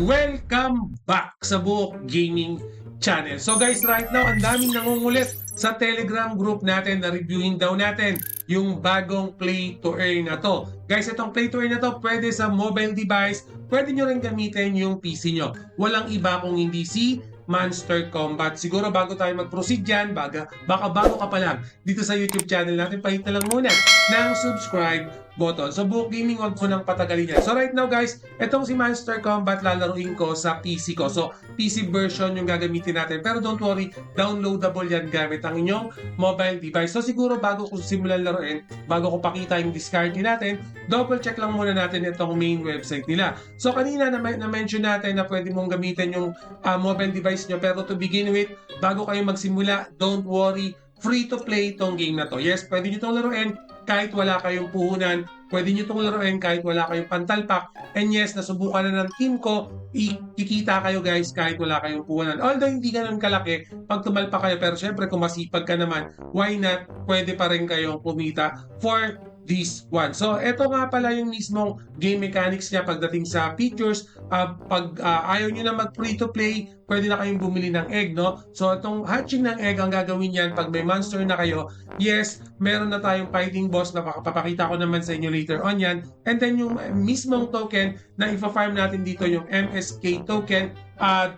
Welcome back sa Buhok Gaming Channel. So guys, right now, ang daming nangungulit sa Telegram group natin na reviewin daw natin yung bagong Play to Earn na to. Guys, itong Play to Earn na to, pwede sa mobile device, pwede nyo rin gamitin yung PC nyo. Walang iba kung hindi si Monster Combat. Siguro bago tayo mag-proceed dyan, baka bago ka pa lang dito sa YouTube channel natin, pahit na lang muna ng subscribe button. So, Buhok Gaming, wag ko nang patagalin yan. So, right now guys, itong si Monster Combat lalaruin ko sa PC ko. So, PC version yung gagamitin natin. Pero don't worry, downloadable yan gamit ang inyong mobile device. So, siguro bago ko simulan laruin, bago ko pakita yung discard natin, double check lang muna natin itong main website nila. So, kanina na-mention natin na pwede mong gamitin yung mobile device nyo. Pero to begin with, bago kayo magsimula, don't worry, free to play itong game na to. Yes, pwede nyo itong laruin kahit wala kayong puhunan. Pwede nyo itong laruin kahit wala kayong pantalpak. And yes, nasubukan na ng team ko, ikikita kayo guys kahit wala kayong puhunan. Although hindi ganun kalaki pag tumalpak kayo. Pero syempre kung masipag ka naman, why not? Pwede pa rin kayong kumita for this one. So, ito nga pala yung mismong game mechanics niya pagdating sa features. Pag ayaw nyo na mag-free to play, pwede na kayong bumili ng egg, no? So, itong hatching ng egg, ang gagawin yan pag may monster na kayo, yes, meron na tayong fighting boss na papakita ko naman sa inyo later on yan. And then yung mismong token na ipa-farm natin dito, yung MSK token,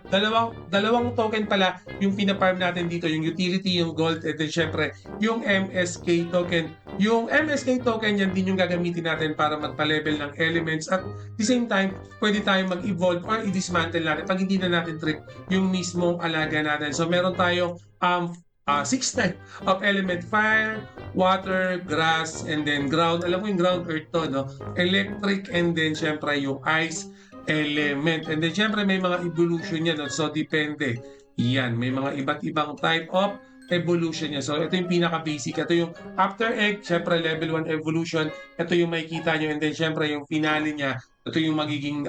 dalawang token pala yung pina-farm natin dito, yung utility, yung gold, and then syempre yung MSK token. Yung MSK token yan din yung gagamitin natin para magpa-level ng elements at the same time, pwede tayong mag-evolve or i-dismantle natin pag hindi na natin trip yung mismong alaga natin. So meron tayong 6 type of element: fire, water, grass, and then ground. Alam mo yung ground, earth to, no? Electric, and then syempre yung ice element. And then syempre may mga evolution yan, no? So depende. Yan, may mga iba't ibang type of evolution niya. So, ito yung pinaka-basic. Ito yung after egg, syempre level 1 evolution. Ito yung makikita nyo. And then, syempre, yung finale niya, ito yung magiging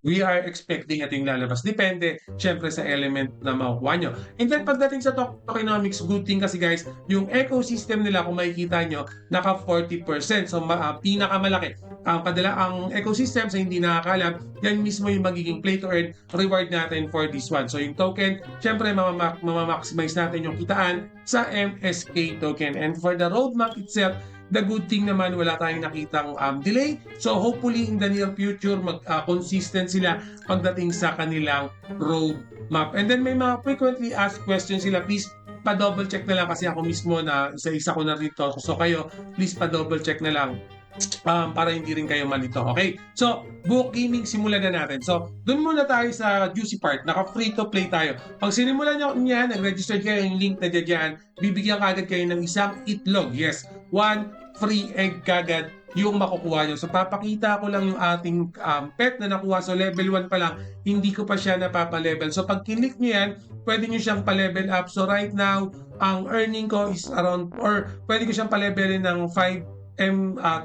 we are expecting ito yung lalabas. Depende, syempre, sa element na makukuha nyo. And then, pagdating sa tokenomics, good thing kasi guys, yung ecosystem nila, kung makikita nyo, naka 40%. So, pinakamalaki. Ang ecosystem sa hindi nakakalam, yan mismo yung magiging play to earn reward natin for this one. So, yung token, syempre, mamamaximize natin yung kitaan sa MSK token. And for the roadmap itself, the good thing naman, wala tayong nakitang delay. So hopefully in the near future, consistent sila pagdating sa kanilang roadmap. And then may mga frequently asked questions sila. Please, pa-double check na lang kasi ako mismo na isa-isa ko na rito. So kayo, please pa-double check na lang para hindi rin kayo malito. Okay? So, Buhok Gaming, simulan na natin. So, dun muna tayo sa juicy part. Naka-free to play tayo. Pag sinimulan nyo niyan, nag-register kayo, yung link na dyan, bibigyan kagad kayo ng isang itlog. Yes, 1 free egg kagad yung makukuha nyo. So, papakita ko lang yung ating pet na nakuha. So, level 1 pa lang, hindi ko pa siya napapa-level. So, pag kinlik nyo yan, pwede nyo siyang pa-level up. So, right now, ang earning ko is around, or pwede ko siyang pa-levelin ng 5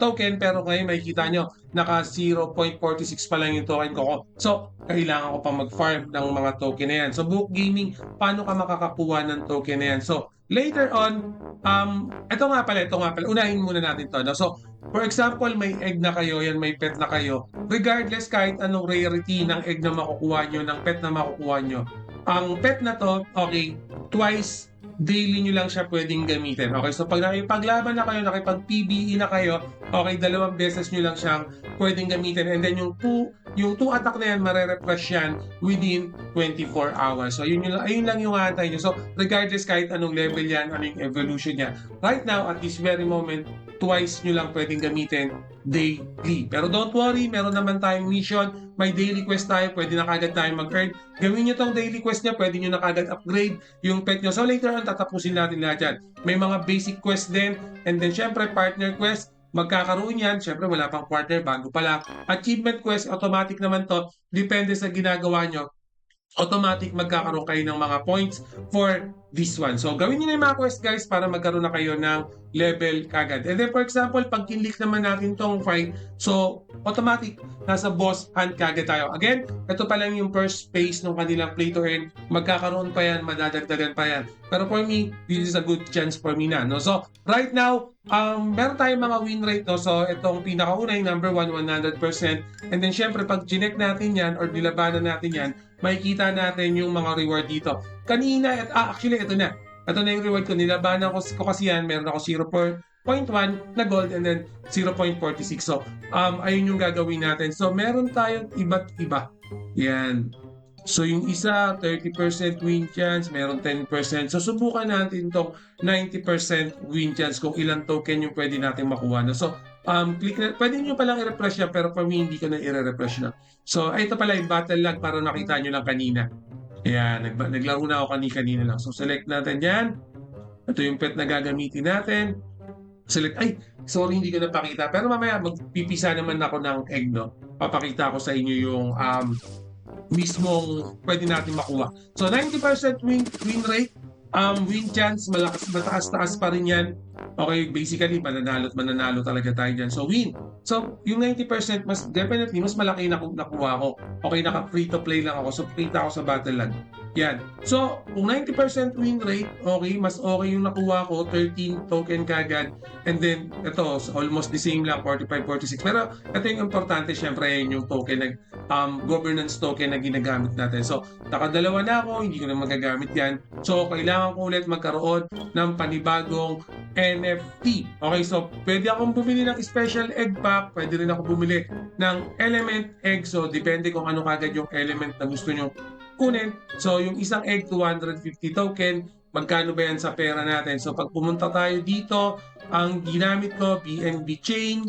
token, pero ngayon makikita nyo naka 0.46 pa lang yung token ko. So, kailangan ko pa mag-farm ng mga token na yan. So, Buhok Gaming, paano ka makakakuha ng token na yan? So, later on, ito nga pala, unahin muna natin to. No? So, for example, may egg na kayo, yan may pet na kayo. Regardless kahit anong rarity ng egg na makukuha nyo, ng pet na makukuha nyo, ang pet na to, okay, twice daily nyo lang siya pwedeng gamitin. Okay, so pag nakipaglaban na kayo, nakipag-PBE na kayo, okay, 2 beses nyo lang siyang pwedeng gamitin. And then yung two attack na yan, marerefresh yan within 24 hours. So ayun lang yung atay nyo. So regardless kahit anong level yan, anong evolution niya, right now, at this very moment, twice nyo lang pwedeng gamitin daily. Pero don't worry, meron naman tayong mission, may daily quest tayo, pwede na kagad tayo mag-earn. Gawin nyo tong daily quest niya, pwede nyo na kagad upgrade yung pet nyo. So later on, tatapusin natin lahat yan. May mga basic quest din, and then syempre partner quest, magkakaroon yan. Syempre wala pang partner, bago pa lang. Achievement quest, automatic naman to, depende sa ginagawa nyo. automatic magkakaroon kayo ng mga points for this one. So, gawin niyo na yung mga quest guys para magkaroon na kayo ng level kagad. And then for example, pag kinlik naman natin tong fight, so automatic, nasa boss hunt kagad tayo. Again, ito pa lang yung first phase ng kanilang play to earn. Magkakaroon pa yan, madadagdagan pa yan. Pero for me, this is a good chance for me na. No? So, right now, meron tayong mga win rate. No? So, itong pinakauna yung number 1, 100%. And then syempre, pag ginek natin yan or nilabanan natin yan, makikita natin yung mga reward dito. Kanina, actually, ito na. Ito na yung reward ko. Nilabanan ko kasi yan. Meron ako 0.1 na gold and then 0.46. So, ayun yung gagawin natin. So, meron tayong iba't iba. Yan. So, yung isa, 30% win chance, meron 10%. So, subukan natin itong 90% win chance kung ilang token yung pwede natin makuha. No? So, click na, pwede nyo palang i-refresh yan, pero for me, hindi ko na i-refresh na. So, ito pala yung battle lag para nakita nyo lang kanina. Ayan, naglaro na ako kanina lang. So, select natin yan. Ito yung pet na gagamitin natin. Select, ay, sorry, hindi ko napakita. Pero mamaya, magpipisa naman ako ng egg, no? Papakita ko sa inyo yung mismong pwede natin makuha. So, 90% win rate. Win chance, mataas-taas pa rin yan. Okay, basically, mananalo talaga tayo dyan. So, win. So, yung 90%, definitely, mas malaki na nakuha ko. Okay, naka-free to play lang ako. So, kita ako sa battle lag. Yan. So, kung 90% win rate, okay, mas okay yung nakuha ko, 13 token kagad. And then, ito, almost the same lang, 45, 46. Pero, ito yung importante, syempre, yung token, governance token na ginagamit natin. So, nakadalawa na ako, hindi ko na magagamit yan. So, kailangan ko ulit magkaroon ng panibagong NFT. Okay, so, pwede akong bumili ng special egg pack, pwede rin ako bumili ng element egg. So, depende kung ano kagad yung element na gusto nyo kunin. So, yung isang egg, 250 token. Magkano ba yan sa pera natin? So, pag pumunta tayo dito, ang ginamit ko, BNB chain.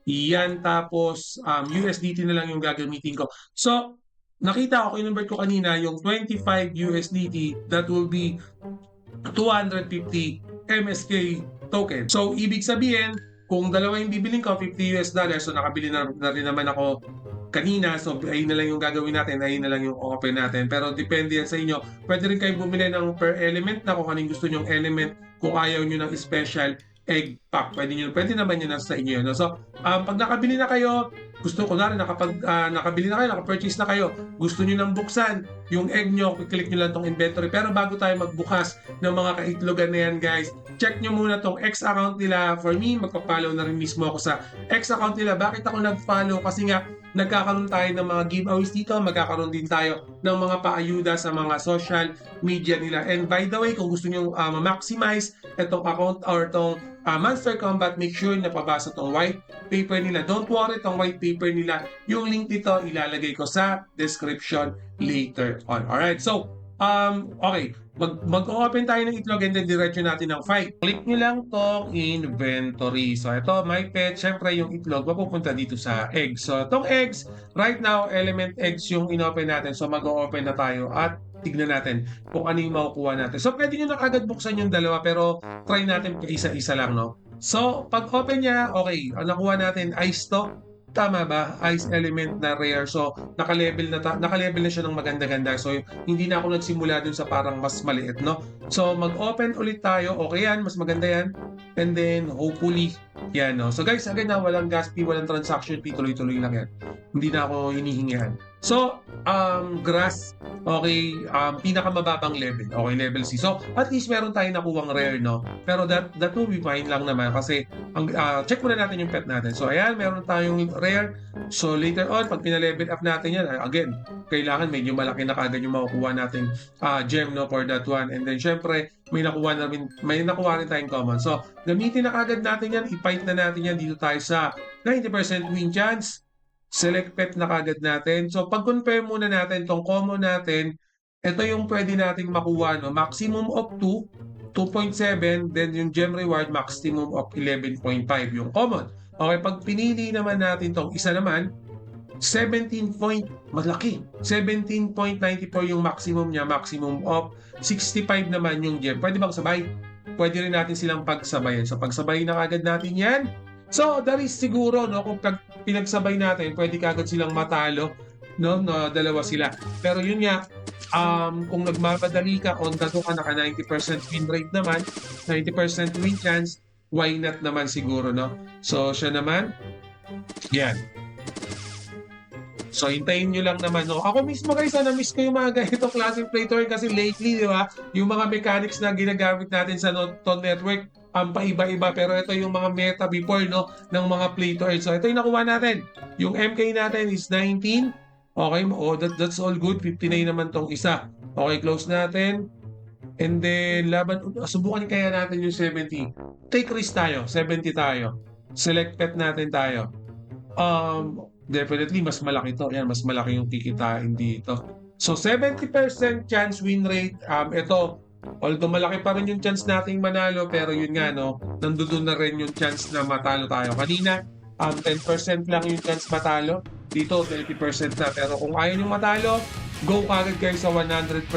Yan, tapos USDT na lang yung gagamitin ko. So, nakita ko, kinonvert ko kanina, yung 25 USDT, that will be 250 MSK token. So, ibig sabihin, kung dalawa yung bibiling ko, $50, so nakabili na rin naman ako kanina. So, ayun na lang yung gagawin natin, ayun na lang yung open natin. Pero depende yan sa inyo. Pwede rin kayong bumili ng per element na kung anong gusto nyong element. Kung ayaw nyo ng special egg pack, pwede naman yun sa inyo. No? So, pag nakabili na kayo, gusto ko na rin, nakabili na kayo, nakapurchase na kayo, gusto nyo nang buksan yung egg nyo, click nyo lang tong inventory. Pero bago tayo magbukas ng mga kaitlogan na yan, guys, check nyo muna tong X account nila. For me, magpa-follow na rin mismo ako sa X account nila. Bakit ako nag-follow? Kasi nga, nagkakaroon tayo ng mga giveaways dito, magkakaroon din tayo ng mga paayuda sa mga social media nila. And by the way, kung gusto nyo ma-maximize itong account or itong Monster Combat, make sure na pabasa itong white paper nila. Don't worry, itong white paper nila, yung link dito ilalagay ko sa description later on. Alright, so, okay. Mag-open tayo ng itlog and then diretso natin ng fight. Click nyo lang tong inventory. So, ito, my pet. Siyempre, yung itlog, mapupunta dito sa eggs. So, itong eggs, right now, element eggs yung in-open natin. So, mag-open na tayo at tignan natin kung ano yung makukuha natin. So, pwede nyo na agad buksan yung dalawa, pero try natin isa-isa lang, no? So, pag-open niya, okay, nakuha natin ice to. Tama ba? Ice element na rare. So, naka-level na siya ng maganda-ganda. So, hindi na ako nagsimula dun sa parang mas maliit, no? So, mag-open ulit tayo. Okay yan, mas maganda yan. And then, hopefully, yan, no? So, guys, again na, walang gas fee, walang transaction fee, tuloy-tuloy lang yan. Hindi na ako hinihingihan. So, grass, okay, pinakamababang level. Okay, level C. So, at least meron tayong nakuwang rare, no? Pero that will be fine lang naman kasi check muna natin yung pet natin. So, ayan, meron tayong rare. So, later on, pag pina-level up natin yan, again, kailangan medyo malaki na kagad yung makukuha natin gem, no, for that one. And then, syempre, may nakuha rin tayong common. So, gamitin na kagad natin yan, i-fight na natin yan dito tayo sa 90% win chance. Select pet na kagad natin. So, pag-confirm muna natin itong common natin, ito yung pwede nating makuha, no? Maximum of 2, 2.7, then yung gem reward, maximum of 11.5 yung common. Okay, pag pinili naman natin itong isa naman, 17 point, malaki. 17.94 yung maximum niya, maximum of 65 naman yung gem. Pwede bang sabay? Pwede rin natin silang pagsabayan. So, pagsabay na kagad natin yan. So, that is siguro, no, kung pinagsabay natin, pwede kagad silang matalo, no, na dalawa sila. Pero yun nga, kung nagmamadali ka, on the go ka, naka 90% win rate naman, 90% win chance, why not naman siguro, no? So, siya naman, yan. So, hintayin nyo lang naman, no? Ako mismo guys, na-miss ko yung mga ganitong klaseng play to earn kasi lately, di ba? Yung mga mechanics na ginagamit natin sa Noton Network, paiba-iba. Pero ito yung mga meta before, no? Ng mga play to earn. So, ito yung nakuha natin. Yung MK natin is 19. Okay, that's all good. 59 naman tong isa. Okay, close natin. And then, subukan kaya natin yung 70. Take risk tayo. 70 tayo. Select pet natin tayo. Definitely mas malaki to. Yan, mas malaki yung kikitain dito. So 70% chance win rate. Ito, although malaki pa rin yung chance nating manalo, pero yun nga, no, nandoon na rin yung chance na matalo tayo. Kanina, 10% lang yung chance matalo. Dito, 20% na. Pero kung ayaw nyo matalo, go agad kayo sa 100%.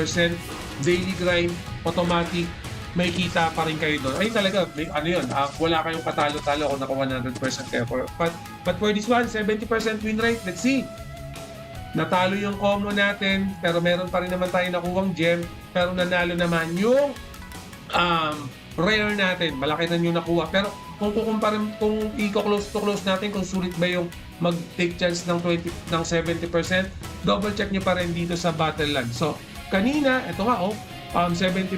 Daily grind, automatic, may kita pa rin kayo doon. Ay talaga, ano yun, wala kayong katalo-talo kung naka 100% kayo. But for this one, 70% win rate, let's see. Natalo yung combo natin, pero meron pa rin naman tayo nakuwang gem, pero nanalo naman yung rare natin. Malaki na yung nakuha. Pero kung i-close to close natin, kung sulit ba yung mag-take chance ng 70%, double check nyo pa rin dito sa Battle Land. So, kanina, ito nga, 70%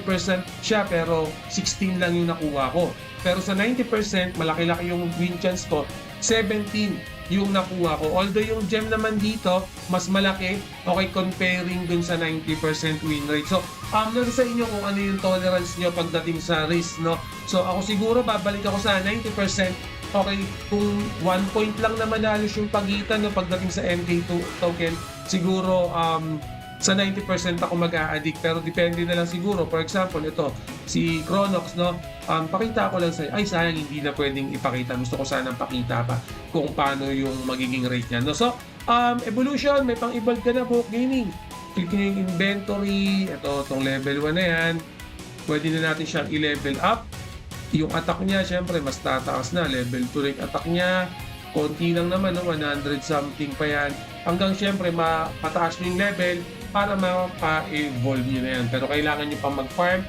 siya pero 16 lang yung nakuha ko. Pero sa 90%, malaki-laki yung win chance ko, 17 yung nakuha ko. Although yung gem naman dito, mas malaki, okay, comparing dun sa 90% win rate. So, nasa sa inyo kung ano yung tolerance nyo pagdating sa risk, no? So, ako siguro, babalik ako sa 90%. Okay, kung 1 point lang naman halos yung pagitan, no, pagdating sa MK2 token, siguro, sa 90% ako mag-a-addict, pero depende na lang siguro. For example, ito, si Chronox, no? Pakita ko lang sa'yo. Ay, sayang, hindi na pwedeng ipakita. Gusto ko sanang pakita pa kung paano yung magiging rate niya, no? So, evolution, may pang-evolve ka na, Book Gaming. Click nyo yung inventory. Ito, itong level 1 na yan. Pwede na natin siyang i-level up. Yung attack niya, syempre, mas tataas na. Level 2 rin attack niya. Konti lang naman, no? 100 something pa yan. Hanggang syempre, mataas nyo yung level para mapa-evolve nyo na yan. Pero kailangan nyo pa mag-farm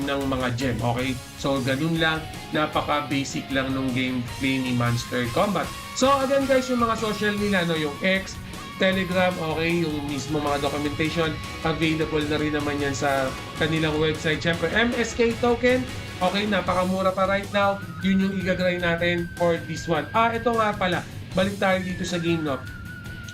ng mga gem. Okay? So, ganun lang. Napaka-basic lang nung gameplay ni Monster Combat. So, again guys, yung mga social nila, no? Yung X, Telegram, okay? Yung mismo mga documentation, available na rin naman yan sa kanilang website. Siyempre, MSK token. Okay, napakamura pa right now. Yun yung igagray natin for this one. Ito nga pala. Balik tayo dito sa game, no?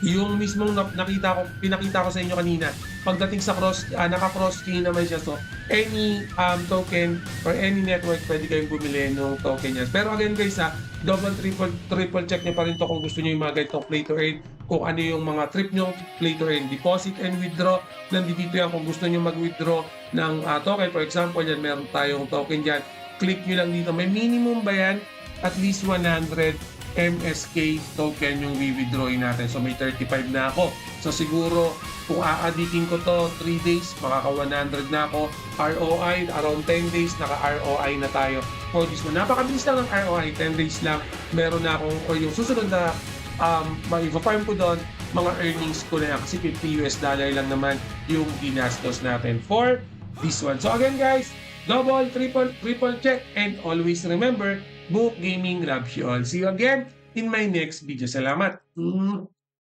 Yung mismong pinakita ko sa inyo kanina, pagdating sa naka-cross chain naman siya. So, any token or any network, pwede kayong bumili ng token niya. Pero again guys, double, triple check niyo pa rin to kung gusto niyo yung mga ganitong play to earn, kung ano yung mga trip niyo play to earn, deposit and withdraw. Nandito yan kung gusto niyo mag-withdraw ng token. For example, yan, meron tayong token dyan. Click niyo lang dito. May minimum ba yan? At least 100 MSK token yung withdrawin natin. So may 35 na ako. So siguro kung aadikin ko to 3 days, makaka 100 na ako. ROI, around 10 days, naka-ROI na tayo for this one. Napakabilis lang ng ROI, 10 days lang. Meron na akong, o yung susunod na ma-farm ko doon, mga earnings ko na yan. Kasi $50 lang naman yung ginastos natin for this one. So again guys, double, triple check, and always remember, Book Gaming loves you all. See you again in my next video. Salamat!